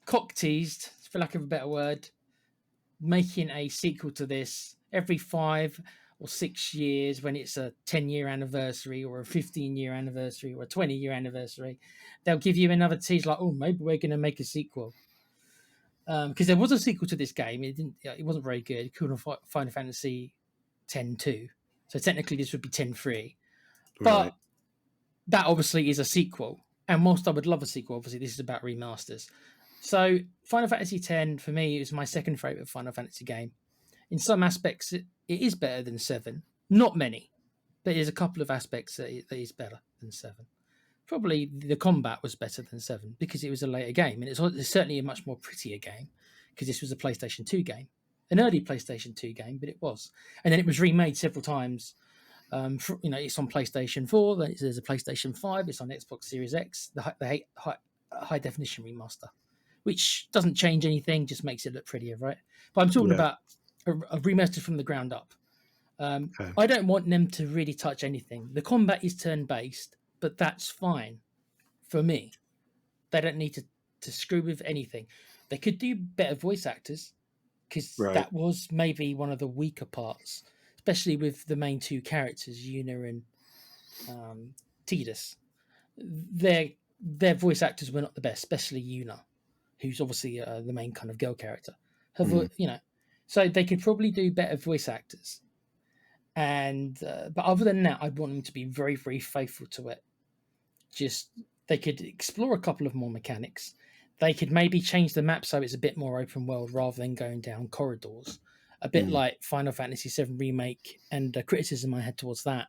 cock teased, for lack of a better word, making a sequel to this every 5 or 6 years when it's a 10-year anniversary or a 15-year anniversary or a 20-year anniversary. They'll give you another tease like, oh, maybe we're going to make a sequel. Because there was a sequel to this game. It wasn't very good. It called Final Fantasy X-2. So technically this would be 10-3. Right. But that obviously is a sequel. And whilst I would love a sequel, obviously this is about remasters. So Final Fantasy X for me is my second favorite Final Fantasy game. In some aspects, it is better than 7. Not many, but there's a couple of aspects that is better than 7. Probably the combat was better than 7 because it was a later game, and it's certainly a much more prettier game because this was a PlayStation 2 game, an early PlayStation 2 game, but it was, and then it was remade several times. It's on PlayStation 4. There's a PlayStation 5. It's on Xbox Series X. The high definition remaster, which doesn't change anything, just makes it look prettier, right? But I'm talking Yeah. about a remaster from the ground up. Okay. I don't want them to really touch anything. The combat is turn based, but that's fine for me. They don't need to screw with anything. They could do better voice actors because Right. that was maybe one of the weaker parts, especially with the main 2 characters, Yuna and Tidus. Their voice actors were not the best, especially Yuna, who's obviously the main kind of girl character. So they could probably do better voice actors. And but other than that, I'd want them to be very, very faithful to it. Just they could explore a couple of more mechanics. They could maybe change the map so it's a bit more open world rather than going down corridors. A bit like Final Fantasy VII Remake, and the criticism I had towards that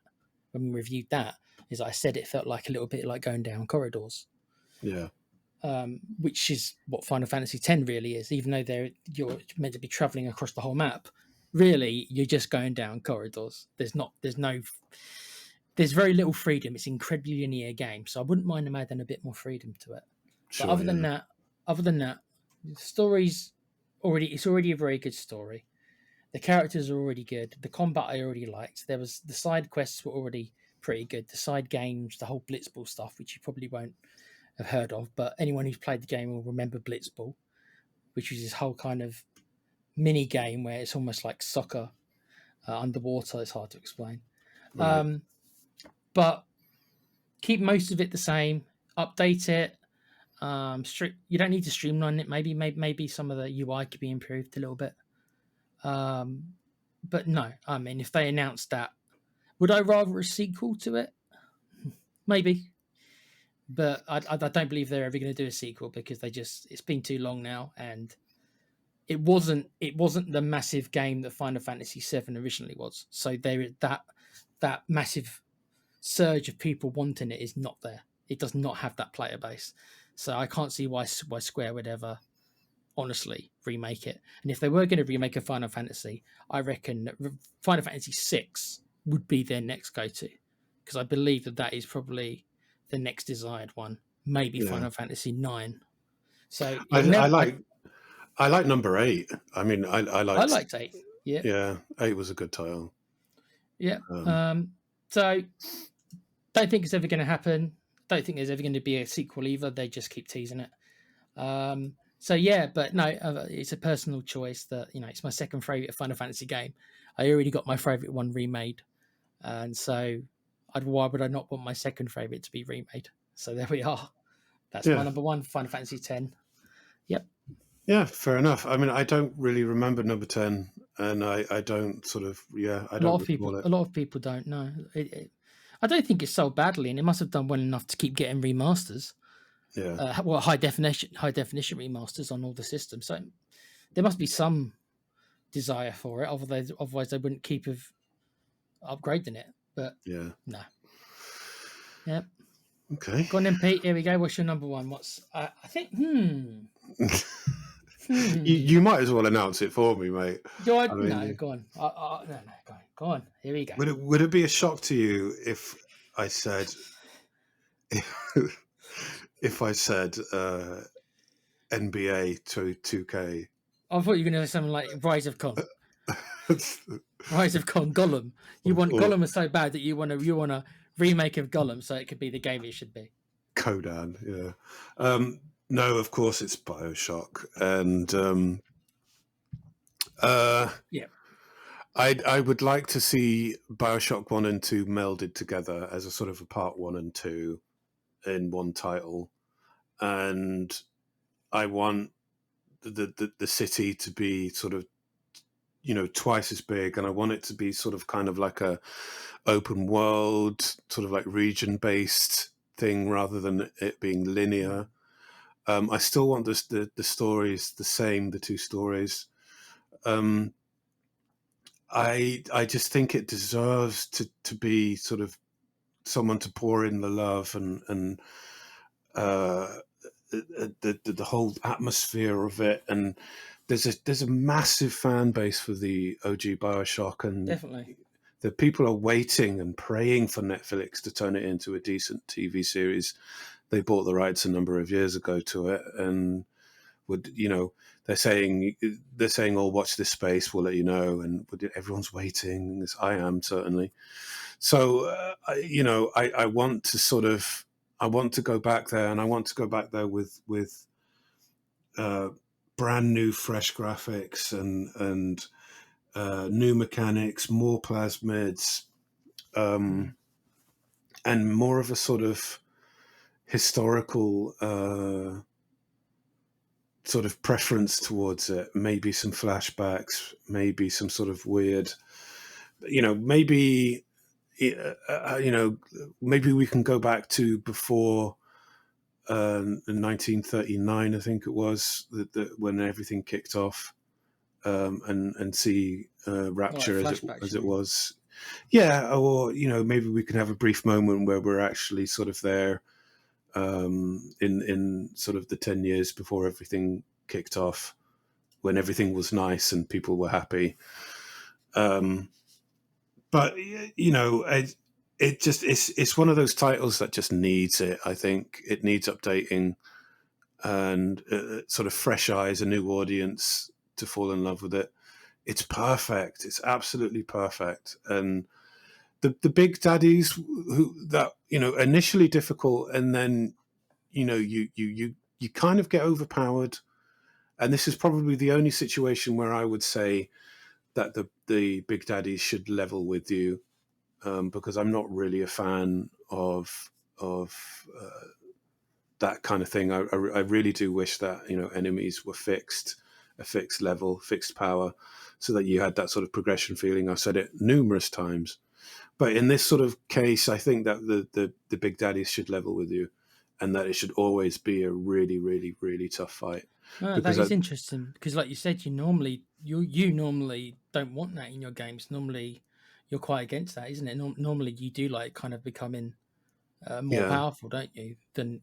when we reviewed that is I said it felt like a little bit like going down corridors. Yeah. Which is what Final Fantasy X really is, even though you're meant to be traveling across the whole map. Really, you're just going down corridors. There's very little freedom. It's an incredibly linear game, so I wouldn't mind them adding a bit more freedom to it. Sure. But other than that, the story's already a very good story. The characters are already good. The combat I already liked. The side quests were already pretty good. The side games, the whole Blitzball stuff, which you probably won't have heard of, but anyone who's played the game will remember Blitzball, which was this whole kind of mini game where it's almost like soccer underwater. It's hard to explain. Right. But keep most of it the same, update it. You don't need to streamline it. Maybe some of the UI could be improved a little bit. But no, I mean, if they announced that, would I rather a sequel to it? Maybe, but I don't believe they're ever going to do a sequel because it's been too long now, and it wasn't the massive game that Final Fantasy VII originally was. So there that massive surge of people wanting it is not there. It does not have that player base. So I can't see why Square would ever honestly remake it. And if they were going to remake a Final Fantasy, I reckon Final Fantasy VI would be their next go-to, because I believe that is probably the next desired one. Maybe Yeah. Final Fantasy IX. So I like number 8. I mean, I I liked. liked 8. Yeah, Yeah, 8 was a good title. yeah. So don't think it's ever going to happen. Don't think there's ever going to be a sequel either. They just keep teasing it. So yeah, but no, it's a personal choice that, it's my second favorite Final Fantasy game. I already got my favorite one remade, and so why would I not want my second favorite to be remade? So there we are. That's my Yeah. number one, Final Fantasy X. Yep. Yeah, fair enough. I mean, I don't really remember number 10, and I don't sort of, I don't recall it. A lot of people don't know. I don't think it's sold badly, and it must have done well enough to keep getting remasters. Yeah. High definition remasters on all the systems. So there must be some desire for it. Otherwise they wouldn't keep upgrading it. But Yeah. no. Yep. Okay. Go on then, Pete. Here we go. What's your number one? I think? You might as well announce it for me, mate. No, I mean, go on. No, go on. Here we go. would it be a shock to you if I said if I said NBA 2K? I thought you were going to say something like Rise of Con. Rise of Con Gollum. You want Gollum so bad that you want a remake of Gollum, so it could be the game it should be. Codan, yeah. No, of course it's BioShock, and Yeah. I would like to see BioShock 1 and 2 melded together as a sort of a part 1 and 2 in one title, and I want the city to be sort of twice as big, and I want it to be sort of kind of like a open world, sort of like region based thing rather than it being linear. I still want the stories the same, the two stories. I just think it deserves to be sort of someone to pour in the love and the whole atmosphere of it. And there's a massive fan base for the OG BioShock, and Definitely. the people are waiting and praying for Netflix to turn it into a decent TV series. They bought the rights a number of years ago to it, and they're saying, "Oh, watch this space. We'll let you know." And everyone's waiting. As I am, certainly. So I want to I want to go back there, and I want to go back there with brand new, fresh graphics and new mechanics, more plasmids, and more of a sort of historical sort of preference towards it. Maybe some flashbacks, maybe some sort of weird, maybe maybe we can go back to before 1939, I think it was, when everything kicked off, and see Rapture as it was. Yeah, or maybe we can have a brief moment where we're actually sort of there in sort of the 10 years before everything kicked off, when everything was nice and people were happy. But it's one of those titles that just needs it. I think it needs updating and sort of fresh eyes, a new audience to fall in love with it. It's perfect. It's absolutely perfect. And the big daddies that initially difficult, and then you kind of get overpowered. And this is probably the only situation where I would say that the big daddies should level with you, because I'm not really a fan of that kind of thing. I really do wish that enemies were fixed, a fixed level, fixed power, so that you had that sort of progression feeling. I've said it numerous times, but in this sort of case, I think that the big daddies should level with you, and that it should always be a really, really, really tough fight. That Because is interesting because, like you said, you normally don't want that in your games. Normally, you're quite against that, isn't it? Normally, you do like kind of becoming more yeah, powerful, don't you? yeah. Than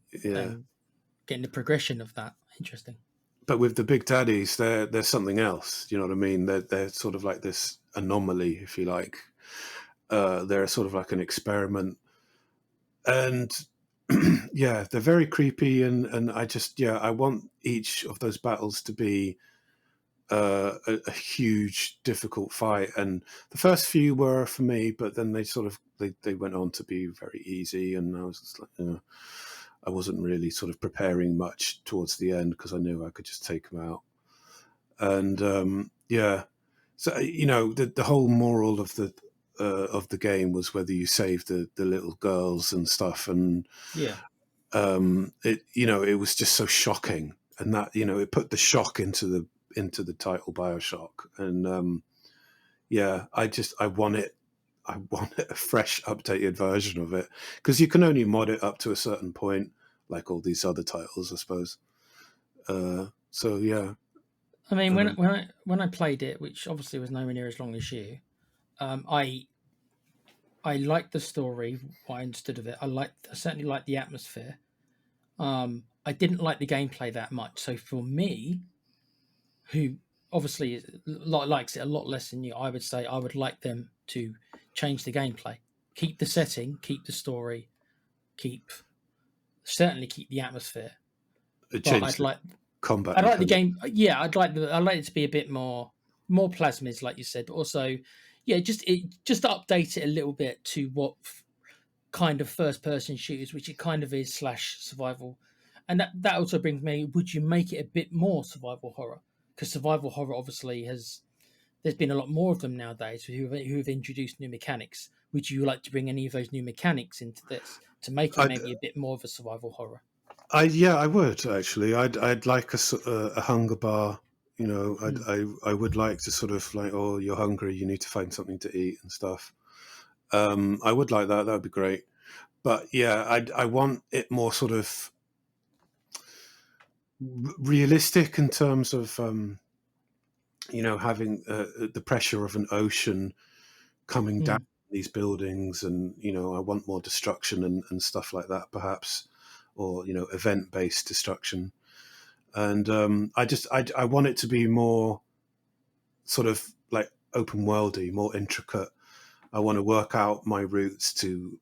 getting the progression of that. Interesting. But with the big daddies, they're something else. You know what I mean? They're sort of like this anomaly, if you like. They're sort of like an experiment, and yeah, they're very creepy. And I want each of those battles to be a huge, difficult fight. And the first few were for me, but then they went on to be very easy, and I was just like, I wasn't really sort of preparing much towards the end because I knew I could just take them out. And yeah, so the whole moral of the game was whether you save the little girls and stuff. And Yeah. it was just so shocking, and that it put the shock into the title Bioshock. And yeah, I want it. I want a fresh, updated version of it, because you can only mod it up to a certain point, like all these other titles, I suppose. So yeah, I mean, um, when I played it, which obviously was nowhere near as long as you, um, I I liked the story. What I understood of it, I certainly liked the atmosphere. I didn't like the gameplay that much. So for me, who obviously likes it a lot less than you, I would say I would like them to change the gameplay, keep the setting, keep the story, keep certainly keep the atmosphere. it But changed the combat I'd like the mechanic. game. Yeah, I'd like it to be a bit more plasmids, like you said, but also yeah, just update it a little bit to what kind of first person shooters, which it kind of is slash survival. And that also brings me, would you make it a bit more survival horror? Because survival horror obviously there's been a lot more of them nowadays who have introduced new mechanics. Would you like to bring any of those new mechanics into this to make it I'd, maybe a bit more of a survival horror? yeah, I would actually. I'd like a hunger bar. Mm. I would like to sort of like, oh, you're hungry, you need to find something to eat and stuff. I would like that. That would be great. But yeah, I want it more sort of realistic in terms of having the pressure of an ocean coming down Mm. these buildings. And I want more destruction and stuff like that, perhaps, or event based destruction. And I want it to be more sort of like open worldy, more intricate. I want to work out my routes to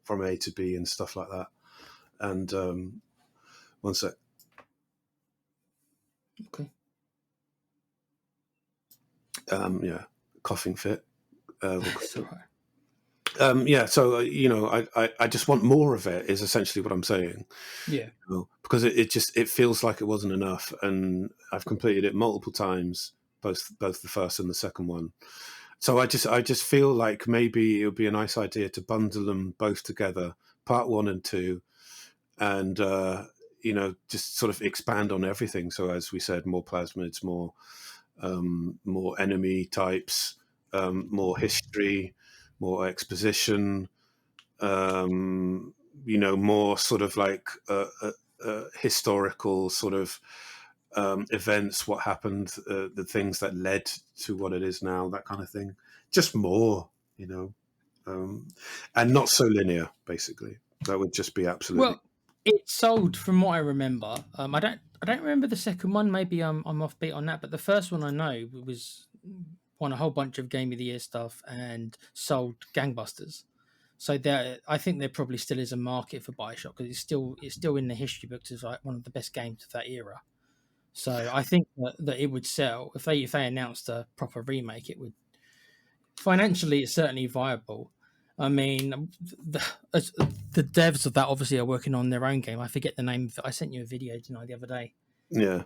from A to B and stuff like that. And one sec. Okay. Yeah, coughing fit. Real It's all right. yeah, so I just want more of it. Is essentially what I'm saying. Yeah. Because it feels like it wasn't enough, and I've completed it multiple times, both the first and the second one. So I just feel like maybe it would be a nice idea to bundle them both together, part one and two, and just sort of expand on everything. So as we said, more plasmids, more enemy types, more history, more exposition, more sort of like historical sort of events, what happened, the things that led to what it is now, that kind of thing. Just more, you know, um, and not so linear, basically. That would just be absolutely. Well, it sold from what I remember. I don't remember the second one. Maybe I'm offbeat on that. But the first one I know was won a whole bunch of Game of the Year stuff and sold gangbusters. So I think there probably still is a market for Bioshock because it's still in the history books as like one of the best games of that era. So I think that it would sell if they announced a proper remake. It would financially it's certainly viable. I mean, the devs of that obviously are working on their own game. I forget the name of it. I sent you a video, didn't I, the other day Yeah.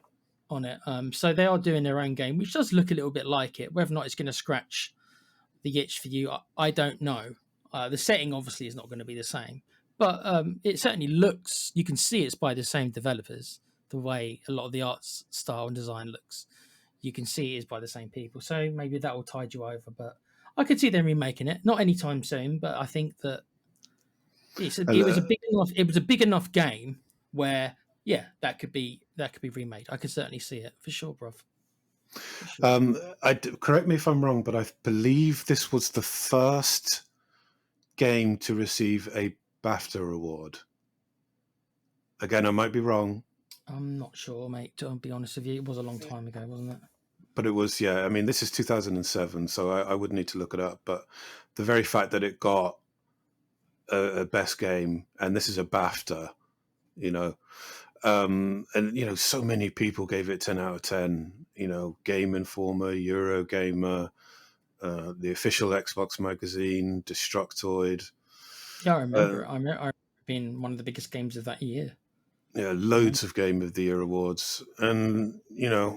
on it. So they are doing their own game, which does look a little bit like it. Whether or not it's going to scratch the itch for you, I don't know. The setting obviously is not going to be the same, but it certainly looks. You can see it's by the same developers. The way a lot of the art style and design looks, you can see it is by the same people. So maybe that will tide you over. But I could see them remaking it, not anytime soon. But I think that And, it was a big enough game where that could be remade. I could certainly see it for sure, bruv. For sure. correct me if I'm wrong, but I believe this was the first game to receive a BAFTA award. Again, I might be wrong. I'm not sure, mate. To be honest with you, it was a long time ago, wasn't it? But it was, yeah. I mean, this is 2007, so I would need to look it up. But the very fact that it got a best game, and this is a BAFTA, and so many people gave it 10 out of 10. Game Informer, Eurogamer, the official Xbox magazine, Destructoid. Yeah, I remember. I remember it being one of the biggest games of that year. Yeah, loads of Game of the Year awards, and yeah.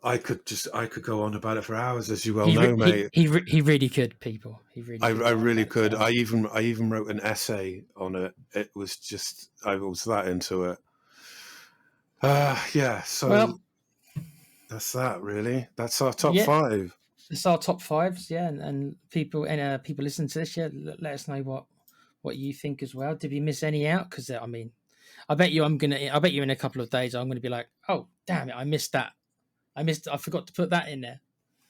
I could go on about it for hours, as you well know, mate. He really could, people. He really. I Could really could. I even wrote an essay on it. It was just I was that into it. Yeah. So well, that's that. Really, that's our top yeah, five. it's our top fives. Yeah, and people listen to this. Yeah, let us know what you think as well. Did we miss any out? Because I mean, I bet you in a couple of days I'm gonna be like, oh damn it, I missed that. I forgot to put that in there.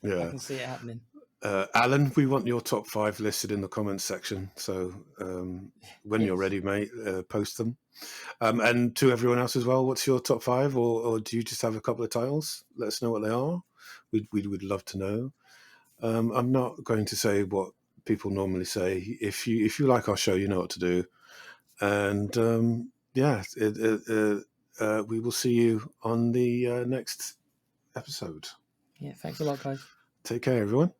I Yeah. can see it happening. Alan, we want your top five listed in the comments section. So when you're Yes. ready, mate, post them. And to everyone else as well, what's your top five, or do you just have a couple of titles? Let us know what they are. We would love to know. I'm not going to say what people normally say. If you like our show, you know what to do. And we will see you on the next episode. Yeah. Thanks a lot, guys. Take care, everyone.